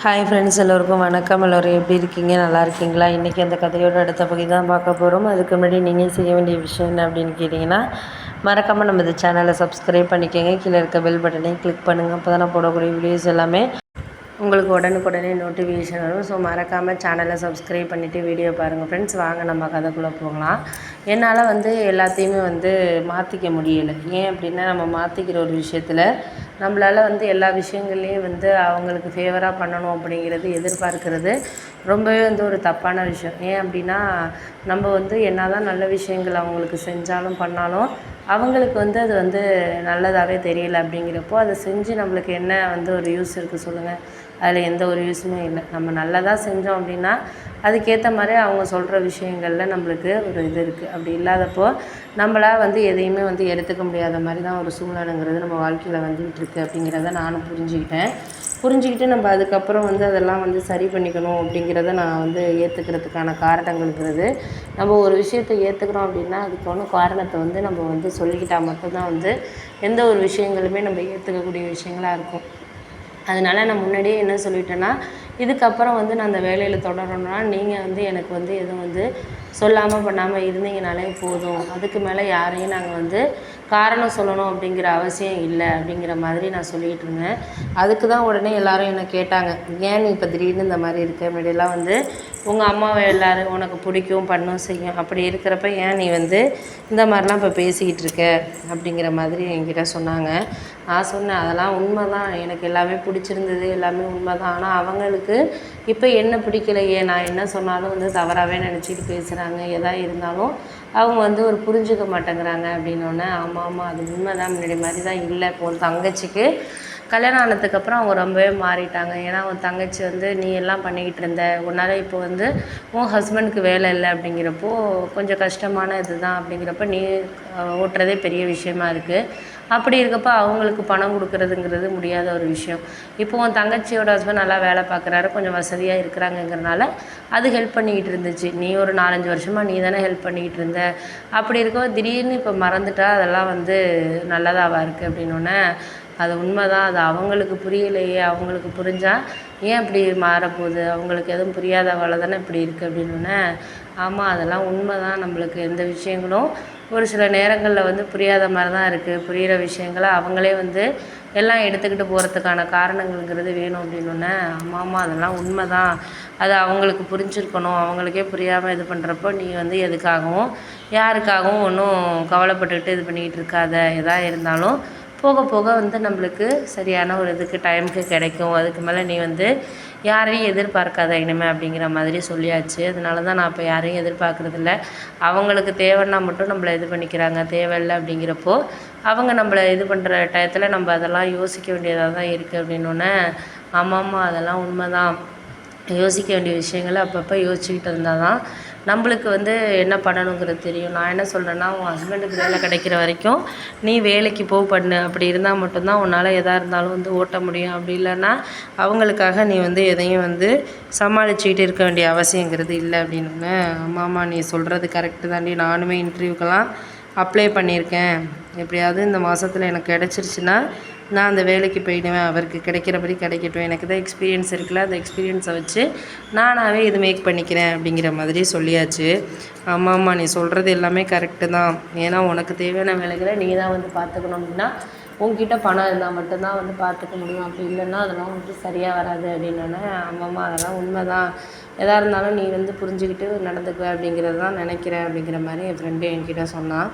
Hi friends, எல்லோருக்கும் வணக்கம். எல்லோரும் எப்படி இருக்கீங்க? நல்லா இருக்கீங்களா? இன்றைக்கி அந்த கதையோட அடுத்த பகுதி தான் பார்க்க போகிறோம். அதுக்கு முன்னாடி நீங்கள் செய்ய வேண்டிய விஷயம் என்ன அப்படின்னு கேட்டிங்கன்னா, மறக்காமல் நம்ம இந்த சேனலை சப்ஸ்கிரைப் பண்ணிக்கோங்க. கீழே இருக்க பெல் பட்டனையும் கிளிக் பண்ணுங்கள். அப்போ தான் நான் போடக்கூடிய வீடியோஸ் எல்லாமே உங்களுக்கு உடனுக்குடனே நோட்டிஃபிகேஷன் வரும். ஸோ மறக்காமல் சேனலை சப்ஸ்கிரைப் பண்ணிவிட்டு வீடியோ பாருங்கள் ஃப்ரெண்ட்ஸ். வாங்க நம்ம கதைக்குள்ளே போகலாம். என்னால் எல்லாத்தையுமே மாற்றிக்க முடியலை. ஏன் அப்படின்னா, நம்ம மாற்றிக்கிற ஒரு விஷயத்தில் நம்மளால் எல்லா விஷயங்கள்லேயும் அவங்களுக்கு ஃபேவராக பண்ணணும் அப்படிங்கிறது எதிர்பார்க்கிறது ரொம்பவே ஒரு தப்பான விஷயம். ஏன் அப்படின்னா, நம்ம என்ன தான் நல்ல விஷயங்கள் அவங்களுக்கு செஞ்சாலும் பண்ணாலும் அவங்களுக்கு அது நல்லதாகவே தெரியல. அப்படிங்கிறப்போ அதை செஞ்சு நம்மளுக்கு என்ன ஒரு யூஸ் இருக்குது சொல்லுங்கள்? அதில் எந்த ஒரு யூஸுமே இல்லை. நம்ம நல்லதாக செஞ்சோம் அப்படின்னா அதுக்கேற்ற மாதிரி அவங்க சொல்கிற விஷயங்களில் நம்மளுக்கு ஒரு இது இருக்குது. அப்படி இல்லாதப்போ நம்மளால் எதையுமே எடுத்துக்க முடியாத மாதிரி தான் ஒரு சூழ்நிலைங்கிறது நம்ம வாழ்க்கையில் வந்துகிட்ருக்கு அப்படிங்கிறத நானும் புரிஞ்சுக்கிட்டு நம்ம அதுக்கப்புறம் அதெல்லாம் சரி பண்ணிக்கணும் அப்படிங்கிறத நான் ஏற்றுக்கிறதுக்கான காரணங்கள்ங்கிறது, நம்ம ஒரு விஷயத்தை ஏற்றுக்கிறோம் அப்படின்னா அதுக்கான காரணத்தை நம்ம சொல்லிக்கிட்டால் மட்டும்தான் எந்த ஒரு விஷயங்களுமே நம்ம ஏற்றுக்கக்கூடிய விஷயங்களாக இருக்கும். அதனால் நான் முன்னாடியே என்ன சொல்லிட்டேன்னா, இதுக்கப்புறம் நான் அந்த வேலையில் தொடரணும்னா நீங்கள் எனக்கு எதுவும் சொல்லாமல் பண்ணாமல் இருந்தீங்கனாலே போதும். அதுக்கு மேலே யாரையும் நாங்கள் காரணம் சொல்லணும் அப்படிங்கிற அவசியம் இல்லை அப்படிங்கிற மாதிரி நான் சொல்லிகிட்டு இருந்தேன். அதுக்கு தான் உடனே எல்லோரும் என்ன கேட்டாங்க, ஏன் நீ இப்போ திடீர்னு இந்த மாதிரி இருக்க? முன்னாடியெல்லாம் உங்கள் அம்மாவை எல்லோரும் உனக்கு பிடிக்கும், பண்ணும், செய்யும். அப்படி இருக்கிறப்ப ஏன் நீ இந்த மாதிரிலாம் இப்போ பேசிக்கிட்டு இருக்க அப்படிங்கிற மாதிரி என்கிட்ட சொன்னாங்க. நான் சொன்னேன், அதெல்லாம் உண்மை தான், எனக்கு எல்லாமே பிடிச்சிருந்தது, எல்லாமே உண்மை தான். ஆனால் அவங்களுக்கு இப்போ என்ன பிடிக்கலையே, நான் என்ன சொன்னாலும் தவறாகவே நினச்சிட்டு பேசுகிறாங்க. எதா இருந்தாலும் அவங்க ஒரு புரிஞ்சுக்க மாட்டேங்கிறாங்க அப்படின்னோடனே, ஆமாம் அது உண்மை தான், முன்னாடி மாதிரி தான் இல்லை. இப்போ உன் தங்கச்சிக்கு கல்யாணம் ஆனதுக்கப்புறம் அவங்க ரொம்பவே மாறிட்டாங்க. ஏன்னா உன் தங்கச்சி நீ எல்லாம் பண்ணிக்கிட்டு இருந்த, உன்னால் இப்போ உன் ஹஸ்பண்டுக்கு வேலை இல்லை அப்படிங்கிறப்போ கொஞ்சம் கஷ்டமான இது தான். அப்படிங்கிறப்ப நீ ஓட்டுறதே பெரிய விஷயமா இருக்குது. அப்படி இருக்கப்போ அவங்களுக்கு பணம் கொடுக்குறதுங்கிறது முடியாத ஒரு விஷயம். இப்போ உன் தங்கச்சியோட ஹஸ்பண்ட் நல்லா வேலை பார்க்குறாரு, கொஞ்சம் வசதியாக இருக்கிறாங்கங்கிறனால அது ஹெல்ப் பண்ணிக்கிட்டு இருந்துச்சு. நீ ஒரு 4-5 வருஷமாக நீ தானே ஹெல்ப் பண்ணிக்கிட்டு இருந்த. அப்படி இருக்கோ திடீர்னு இப்போ மறந்துட்டா அதெல்லாம் நல்லதாவா இருக்குது அப்படின்னோடனே, அது உண்மை தான், அது அவங்களுக்கு புரியலையே. அவங்களுக்கு புரிஞ்சால் ஏன் இப்படி மாறப்போகுது? அவங்களுக்கு எதுவும் புரியாதவள தானே இப்படி இருக்குது அப்படின்னோடனே, ஆமாம் அதெல்லாம் உண்மை தான். நம்மளுக்கு எந்த விஷயங்களும் ஒரு சில நேரங்களில் புரியாத மாதிரி தான் இருக்குது. புரிகிற விஷயங்களை அவங்களே எல்லாம் எடுத்துக்கிட்டு போகிறதுக்கான காரணங்கள்ங்கிறது வேணும் அப்படின்னோடனே, ஆமாம் அதெல்லாம் உண்மை தான். அது அவங்களுக்கு புரிஞ்சிருக்கணும். அவங்களுக்கே புரியாமல் இது பண்ணுறப்போ நீ எதுக்காகவும் யாருக்காகவும் ஒன்றும் கவலைப்பட்டுக்கிட்டு இது பண்ணிக்கிட்டு இருக்காத. எதா இருந்தாலும் போக போக நம்மளுக்கு சரியான ஒரு இதுக்கு டைமுக்கு கிடைக்கும். அதுக்கு மேலே நீ யாரையும் எதிர்பார்க்காத இனிமே அப்படிங்கிற மாதிரி சொல்லியாச்சு. அதனால தான் நான் இப்போ யாரையும் எதிர்பார்க்குறதில்ல. அவங்களுக்கு தேவைன்னா மட்டும் நம்மளை இது பண்ணிக்கிறாங்க. தேவையில்லை அப்படிங்கிறப்போ அவங்க நம்மளை இது பண்ணுற டயத்தில் நம்ம அதெல்லாம் யோசிக்க வேண்டியதாக தான் இருக்குது அப்படின்னோடனே, ஆமாம்மா அதெல்லாம் உண்மை தான். யோசிக்க வேண்டிய விஷயங்களை அப்பப்போ யோசிச்சுக்கிட்டு இருந்தால் தான் நம்மளுக்கு என்ன பண்ணணுங்கிறது தெரியும். நான் என்ன சொல்கிறேன்னா, உன் ஹஸ்பண்டுக்கு வேலை கிடைக்கிற வரைக்கும் நீ வேலைக்கு பண்ணு. அப்படி இருந்தால் மட்டும்தான் உன்னால் எதாக இருந்தாலும் ஓட்ட முடியும். அப்படி இல்லைன்னா அவங்களுக்காக நீ எதையும் சமாளிச்சுக்கிட்டு இருக்க வேண்டிய அவசியங்கிறது இல்லை அப்படின்னோடனே, ஆமாம்மா நீ சொல்கிறது கரெக்டு தாண்டி, நானுமே இன்டர்வியூக்கெல்லாம் அப்ளை பண்ணியிருக்கேன். எப்படியாவது இந்த மாதத்தில் எனக்கு கிடச்சிருச்சுன்னா நான் அந்த வேலைக்கு போயிடுவேன். அவருக்கு கிடைக்கிறபடி கிடைக்கட்டும். எனக்கு தான் எக்ஸ்பீரியன்ஸ் இருக்குல்ல, அந்த எக்ஸ்பீரியன்ஸை வச்சு நானாகவே இது மேக் பண்ணிக்கிறேன் அப்படிங்கிற மாதிரி சொல்லியாச்சு. ஆமாம்மா நீ சொல்கிறது எல்லாமே கரெக்டு தான். ஏன்னா உனக்கு தேவையான வேலைகளை நீ தான் பார்த்துக்கணும். அப்படின்னா உங்ககிட்ட பணம் இருந்தால் மட்டும்தான் பார்த்துக்க முடியும். அப்படி இல்லைன்னா அதெல்லாம் சரியாக வராது அப்படின்னோடனே, ஆமாம்மா அதெல்லாம் உண்மை தான். எதாக இருந்தாலும் நீ புரிஞ்சுக்கிட்டு நடந்துக்குவேன் அப்படிங்கிறது தான் நினைக்கிறேன் அப்படிங்கிற மாதிரி என் ஃப்ரெண்டு என்கிட்ட சொன்னான்.